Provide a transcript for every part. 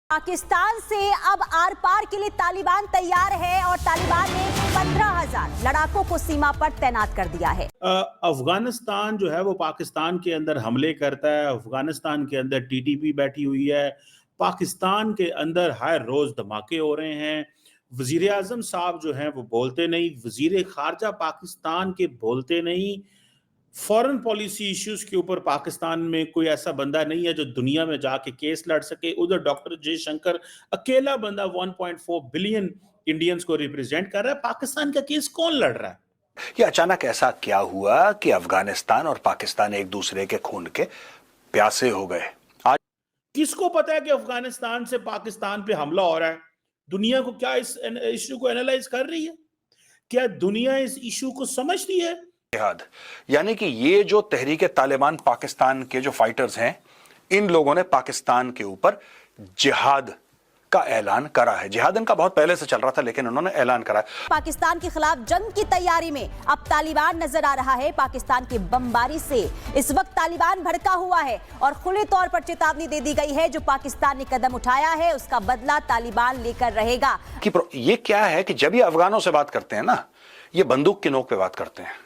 पाकिस्तान से अब आर पार के लिए तालिबान तैयार है और तालिबान ने 15,000 लड़ाकों को सीमा पर तैनात कर दिया है। अफगानिस्तान जो है वो पाकिस्तान के अंदर हमले करता है। अफगानिस्तान के अंदर टीटीपी बैठी हुई है। पाकिस्तान के अंदर हर रोज धमाके हो रहे हैं। वजीर आजम साहब जो हैं वो बोलते नहीं, वजीर खारजा पाकिस्तान के बोलते नहीं। फॉरेन पॉलिसी इश्यूज के ऊपर पाकिस्तान में कोई ऐसा बंदा नहीं है जो दुनिया में जाके केस लड़ सके। उधर डॉक्टर जयशंकर अकेला बंदा 1.4 बिलियन इंडियंस को रिप्रेजेंट कर रहा है। पाकिस्तान का केस कौन लड़ रहा है? ये अचानक ऐसा क्या हुआ कि अफगानिस्तान और पाकिस्तान एक दूसरे के खून के प्यासे हो गए? आज किसको पता है कि अफगानिस्तान से पाकिस्तान पे हमला हो रहा है? दुनिया को क्या इस इश्यू को एनालाइज कर रही है? क्या दुनिया इस इश्यू को समझती है? जिहाद, यानी कि ये जो तहरीक तालिबान पाकिस्तान के जो फाइटर्स हैं, इन लोगों ने पाकिस्तान के ऊपर जिहाद का ऐलान करा है। जिहाद इनका बहुत पहले से चल रहा था, लेकिन उन्होंने ऐलान करा है। पाकिस्तान के खिलाफ जंग की तैयारी में अब तालिबान नजर आ रहा है। पाकिस्तान की बमबारी से इस वक्त तालिबान भड़का हुआ है और खुले तौर पर चेतावनी दे दी गई है, जो पाकिस्तान ने कदम उठाया है उसका बदला तालिबान लेकर रहेगा। कि ये क्या है कि जब ये अफगानों से बात करते हैं ना, ये बंदूक की नोक पे बात करते हैं।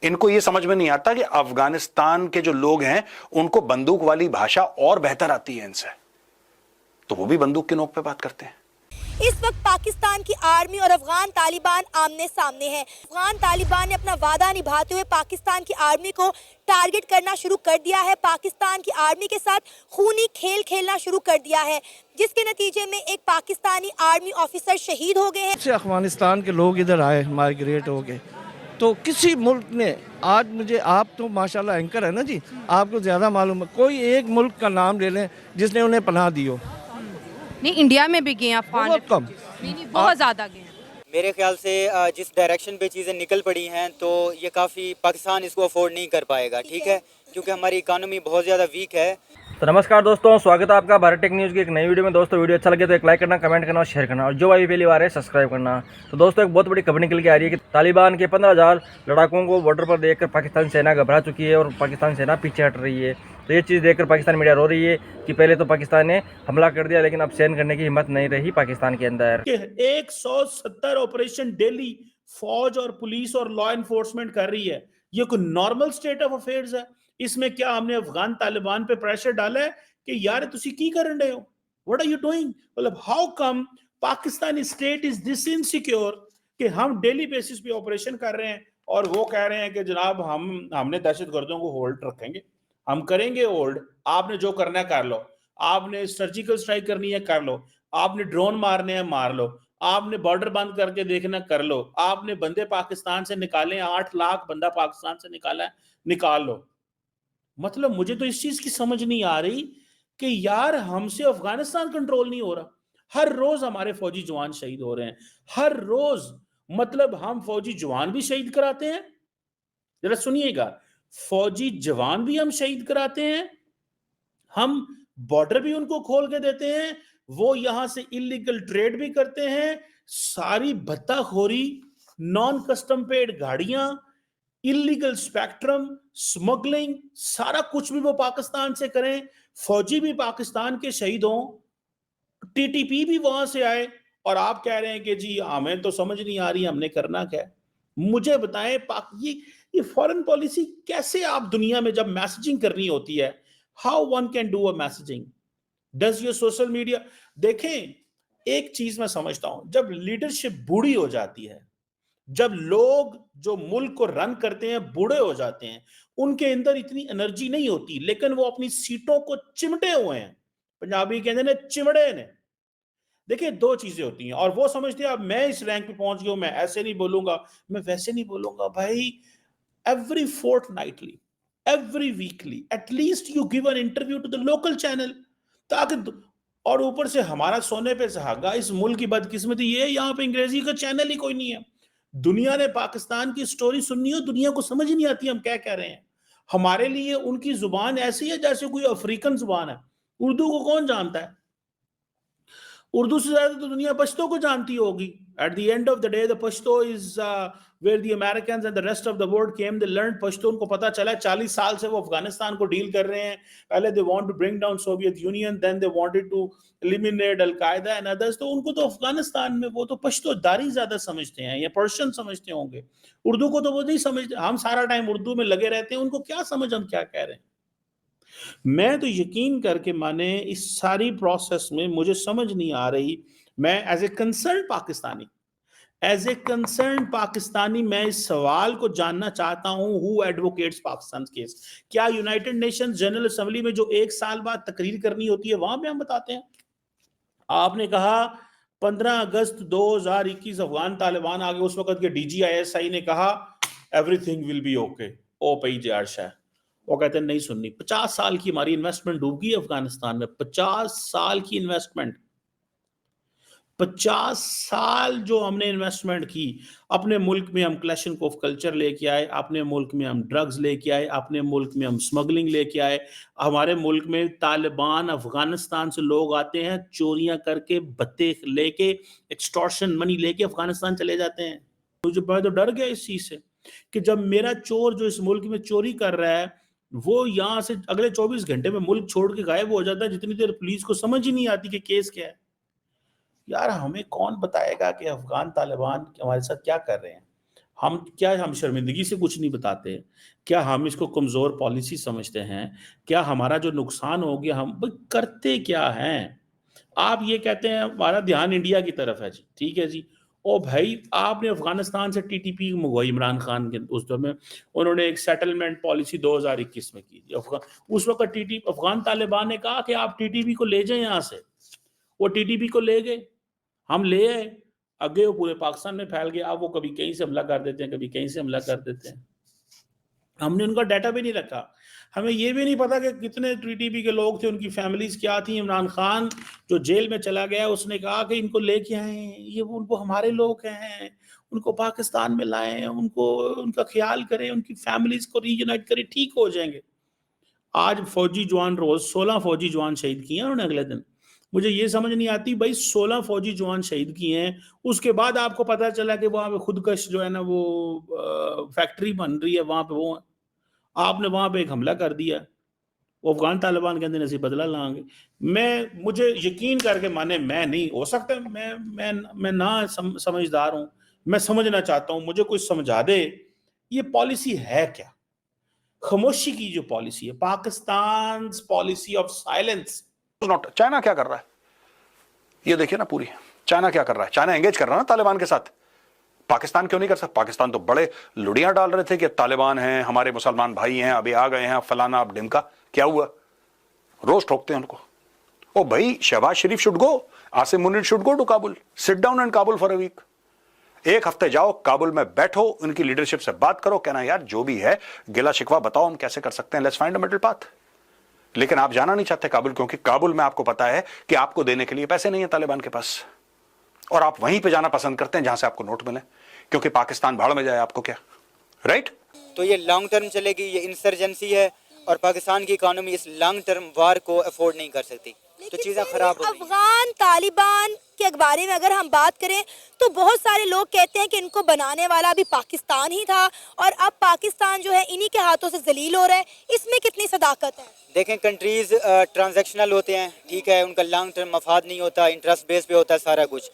इनको ये समझ में नहीं आता कि अफगानिस्तान के जो लोग हैं उनको बंदूक वाली भाषा और बेहतर आती है इनसे, तो वो भी बंदूक की नोक पे बात करते हैं। इस वक्त पाकिस्तान की आर्मी और अफगान तालिबान आमने सामने हैं। अफगान तालिबान ने अपना वादा निभाते हुए पाकिस्तान की आर्मी को टारगेट करना शुरू कर दिया है। पाकिस्तान की आर्मी के साथ खूनी खेल खेलना शुरू कर दिया है, जिसके नतीजे में एक पाकिस्तानी आर्मी ऑफिसर शहीद हो गए हैं। अफगानिस्तान के लोग इधर आए, माइग्रेट हो गए, तो किसी मुल्क ने आज मुझे, आप तो माशाल्लाह एंकर है ना जी, आपको ज़्यादा मालूम है, कोई एक मुल्क का नाम ले लें जिसने उन्हें पनाह दी हो। नहीं, इंडिया में भी गए अफगान, बहुत कम, नहीं बहुत ज़्यादा गए। मेरे ख्याल से जिस डायरेक्शन पे चीज़ें निकल पड़ी हैं, तो ये काफ़ी पाकिस्तान इसको अफोर्ड नहीं कर पाएगा, ठीक है, क्योंकि हमारी इकानमी बहुत ज़्यादा वीक है। तो नमस्कार दोस्तों, स्वागत है आपका भारत टेक न्यूज़ की एक नई वीडियो में। दोस्तों वीडियो अच्छा लगे तो एक लाइक करना, कमेंट करना और शेयर करना, और जो भाई पहली बार है सब्सक्राइब करना। तो दोस्तों एक बहुत बड़ी खबर निकल के आ रही है कि तालिबान के 15,000 लड़ाकों को बॉर्डर पर देखकर पाकिस्तान सेना घबरा चुकी है और पाकिस्तान सेना पीछे हट रही है। तो ये चीज़ देखकर पाकिस्तान मीडिया रो रही है कि पहले तो पाकिस्तान ने हमला कर दिया, लेकिन अब सहन करने की हिम्मत नहीं रही पाकिस्तान के अंदर। 170 ऑपरेशन डेली फौज और पुलिस और लॉ एनफोर्समेंट कर रही है। ये कोई नॉर्मल स्टेट ऑफ अफेयर्स है? इसमें क्या हमने अफगान तालिबान पे प्रेशर डाला है कि यार तुसी की कर रहे हो, व्हाट आर यू डूइंग? मतलब how come Pakistani state is this insecure कि हम डेली बेसिस पे ऑपरेशन कर रहे हैं और वो कह रहे हैं कि जनाब हमने दहशतगर्दों को होल्ड रखेंगे, हम करेंगे होल्ड, आपने जो करना है कर लो, आपने सर्जिकल स्ट्राइक करनी है कर लो, आपने ड्रोन मारने हैं मार लो, आपने बॉर्डर बंद करके देखना कर लो, आपने बंदे पाकिस्तान से निकाले, 8 लाख बंदा पाकिस्तान से निकाला है, निकाल लो। मतलब मुझे तो इस चीज की समझ नहीं आ रही कि यार हमसे अफगानिस्तान कंट्रोल नहीं हो रहा। हर रोज हमारे फौजी जवान शहीद हो रहे हैं, हर रोज। मतलब हम फौजी जवान भी शहीद कराते हैं, जरा सुनिएगा, फौजी जवान भी हम शहीद कराते हैं, हम बॉर्डर भी उनको खोल के देते हैं, वो यहां से इलीगल ट्रेड भी करते हैं, सारी भत्ताखोरी, नॉन कस्टम पेड गाड़ियां, इलीगल स्पेक्ट्रम, स्मगलिंग, सारा कुछ भी वो पाकिस्तान से करें, फौजी भी पाकिस्तान के शहीद हों, टीटीपी भी वहां से आए, और आप कह रहे हैं कि जी हमें तो समझ नहीं आ रही हमने करना क्या है। मुझे बताएं, ये फॉरेन पॉलिसी कैसे आप दुनिया में जब मैसेजिंग करनी होती है, how one can do a messaging? Does your social media? देखें, एक चीज मैं समझता हूं, जब लीडरशिप बूढ़ी हो जाती है, जब लोग जो मुल्क को रन करते हैं बूढ़े हो जाते हैं, उनके अंदर इतनी एनर्जी नहीं होती, लेकिन वो अपनी सीटों को चिमटे हुए हैं। पंजाबी कहते हैं चिमड़े ने। देखिए, दो चीजें होती हैं, और वो समझते हैं अब मैं इस रैंक पे पहुंच गया हूं, मैं ऐसे नहीं बोलूंगा, मैं वैसे नहीं बोलूंगा। भाई, every fortnightly, every weekly, at least you give an interview to the local channel, ताकि, और ऊपर से हमारा सोने पे सुहागा, इस मुल्क की बदकिस्मती ये, यहाँ पे अंग्रेजी का चैनल ही कोई नहीं है। दुनिया ने पाकिस्तान की स्टोरी सुननी हो, दुनिया को समझ ही नहीं आती हम क्या कह रहे हैं। हमारे लिए उनकी जुबान ऐसी है जैसे कोई अफ्रीकन जुबान है। उर्दू को कौन जानता है? उर्दू से ज्यादा तो दुनिया पश्तो को जानती होगी। At the end of the day the Pashto is where the Americans and the rest of the world came, they learned Pashto. उनको पता चला 40 साल से वो अफगानिस्तान को डील कर रहे हैं. पहले they want to bring down Soviet Union, then they wanted to eliminate Al-Qaeda and others. तो उनको तो अफगानिस्तान में वो तो पश्तोदारी ज्यादा समझते हैं या पर्शियन समझते होंगे. उर्दू को तो वो नहीं समझते. हम सारा टाइम उर्दू में लगे रहते हैं. उनको क्या समझ हम क्या कह रहे हैं. मैं तो यकीन करके माने इस सारी प्रोसेस में मुझे समझ नहीं आ रही. मैं एज ए कंसर्न पाकिस्तानी मैं इस सवाल को जानना चाहता हूं, हु एडवोकेट्स पाकिस्तान केस. क्या यूनाइटेड नेशंस जनरल असेंबली में जो 1 साल बाद तकरीर करनी होती है वहां पे हम बताते हैं? आपने कहा 15 अगस्त 2021 अफगान तालिबान आ गए. उस वक्त के DGISI ने कहा एवरीथिंग विल बी ओके. ओ पई जारशा वो कहते हैं नहीं सुननी. 50 साल की हमारी इन्वेस्टमेंट डूब गई अफगानिस्तान में. 50 साल की इन्वेस्टमेंट, 50 साल जो हमने इन्वेस्टमेंट की. अपने मुल्क में हम क्लैशनकोफ कल्चर लेके आए, अपने मुल्क में हम ड्रग्स लेके आए, अपने मुल्क में हम स्मगलिंग लेके आए. हमारे मुल्क में तालिबान अफगानिस्तान से लोग आते हैं चोरियां करके, भत्ते लेके, एक्सटॉर्शन मनी लेके अफगानिस्तान चले जाते हैं. मुझे मैं तो डर गया इस चीज से कि जब मेरा चोर जो इस मुल्क में चोरी कर रहा है वो यहां से अगले 24 घंटे में मुल्क छोड़ के गायब हो जाता है, जितनी देर पुलिस को समझ ही नहीं आती कि केस क्या है. यार हमें कौन बताएगा कि अफगान तालिबान हमारे साथ क्या कर रहे हैं. हम शर्मिंदगी से कुछ नहीं बताते? क्या हम इसको कमजोर पॉलिसी समझते हैं? क्या हमारा जो नुकसान हो गया हम करते क्या हैं? आप ये कहते हैं हमारा ध्यान इंडिया की तरफ है जी, ठीक है जी. ओ भाई आपने अफगानिस्तान से TTP मंगवाई इमरान खान के उस दौर में. उन्होंने एक सेटलमेंट पॉलिसी 2021 में की. उस वक्त अफगान तालिबान ने कहा कि आप TTP को ले जाएं यहाँ से. वो TTP को ले गए, हम ले आए, आगे वो पूरे पाकिस्तान में फैल गया. अब वो कभी कहीं से हमला कर देते हैं, कभी कहीं से हमला कर देते हैं. हमने उनका डाटा भी नहीं रखा. हमें ये भी नहीं पता कि कितने TTP के लोग थे, उनकी फैमिलीज क्या थी. इमरान खान जो जेल में चला गया उसने कहा कि इनको लेके आए, ये उनको हमारे लोग हैं, उनको पाकिस्तान में लाएं, उनको उनका ख्याल करें, उनकी फैमिलीज को रीयूनाइट करें, ठीक हो जाएंगे. आज फौजी जवान रोज 16 फौजी जवान शहीद किए हैं उन्होंने अगले दिन. मुझे ये समझ नहीं आती भाई 16 फौजी जवान शहीद किए हैं, उसके बाद आपको पता चला कि वहां पे खुदकश जो है ना वो फैक्ट्री बन रही है वहां पे, वो आपने वहां पे एक हमला कर दिया. वो अफगान तालिबान के अंदर ऐसे बदला लाएंगे. मुझे यकीन करके माने मैं नहीं हो सकता, मैं ना समझदार हूं. मैं समझना चाहता हूं, मुझे कोई समझा दे ये पॉलिसी है क्या. खामोशी की जो पॉलिसी है, Pakistan policy of silence. China क्या कर रहा है ये देखिए ना. पूरी चाइना क्या कर रहा है. चाइना एंगेज कर रहा है ना तालिबान के साथ. पाकिस्तान क्यों नहीं कर सकता. पाकिस्तान तो बड़े लुड़ियां डाल रहे थे कि तालिबान हैं, हमारे मुसलमान भाई हैं, अभी आ गए हैं, फलाना, अब ढिमका. क्या हुआ. रोज ठोकते हैं उनको. ओ भाई Shahbaz Sharif should go, Asim Munir should go to Kabul, sit down in Kabul for a week. 1 हफ्ते जाओ काबुल में, बैठो, उनकी लीडरशिप से बात करो, कहना यार जो भी है गिला शिकवा बताओ, हम कैसे कर सकते हैं, let's find a middle path. लेकिन आप जाना नहीं चाहते काबुल, क्योंकि काबुल में आपको पता है कि आपको देने के लिए पैसे नहीं है तालिबान के पास, और आप वहीं पे जाना पसंद करते हैं जहां से आपको नोट मिले, क्योंकि पाकिस्तान भाड़ में जाए आपको क्या. राइट. तो ये लॉन्ग टर्म चलेगी, ये इंसर्जेंसी है, और पाकिस्तान की इकोनॉमी इस लॉन्ग टर्म वार को अफोर्ड नहीं कर सकती. तो चीज़ें खराब हो गई. अफगान तालिबान के बारे में अगर हम बात करें तो बहुत सारे लोग कहते हैं कि इनको बनाने वाला भी पाकिस्तान ही था, और अब पाकिस्तान जो है इन्हीं के हाथों से जलील हो रहा है. इसमें कितनी सदाकत है. देखें कंट्रीज ट्रांजैक्शनल होते हैं, ठीक है, उनका लॉन्ग टर्म मफाद नहीं होता, इंटरेस्ट बेस पे होता है सारा कुछ.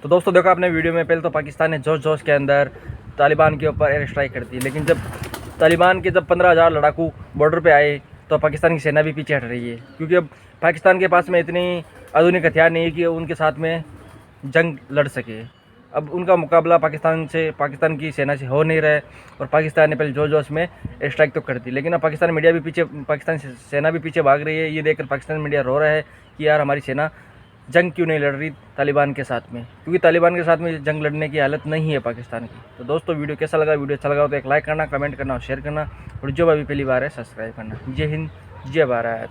तो दोस्तों देखो आपने वीडियो में, पहले तो पाकिस्तान ने जोश के अंदर तालिबान के ऊपर एयर स्ट्राइक कर दी, लेकिन जब तालिबान के 15,000 लड़ाकू बॉर्डर पे आए तो पाकिस्तान की सेना भी पीछे हट रही है, क्योंकि अब पाकिस्तान के पास में इतनी आधुनिक हथियार नहीं है कि उनके साथ में जंग लड़ सके. अब उनका मुकाबला पाकिस्तान की सेना से हो नहीं रहा है, और पाकिस्तान ने पहले जोश में एयर स्ट्राइक तो कर दी, लेकिन अब पाकिस्तान मीडिया भी पीछे, पाकिस्तान सेना भी पीछे भाग रही है. ये देखकर पाकिस्तान मीडिया रो रहा है कि यार हमारी सेना जंग क्यों नहीं लड़ रही तालिबान के साथ में, क्योंकि तालिबान के साथ में जंग लड़ने की हालत नहीं है पाकिस्तान की. तो दोस्तों वीडियो कैसा लगा. वीडियो अच्छा लगा तो एक लाइक करना, कमेंट करना और शेयर करना, और जो अभी पहली बार है सब्सक्राइब करना. जय हिंद, जय भारत.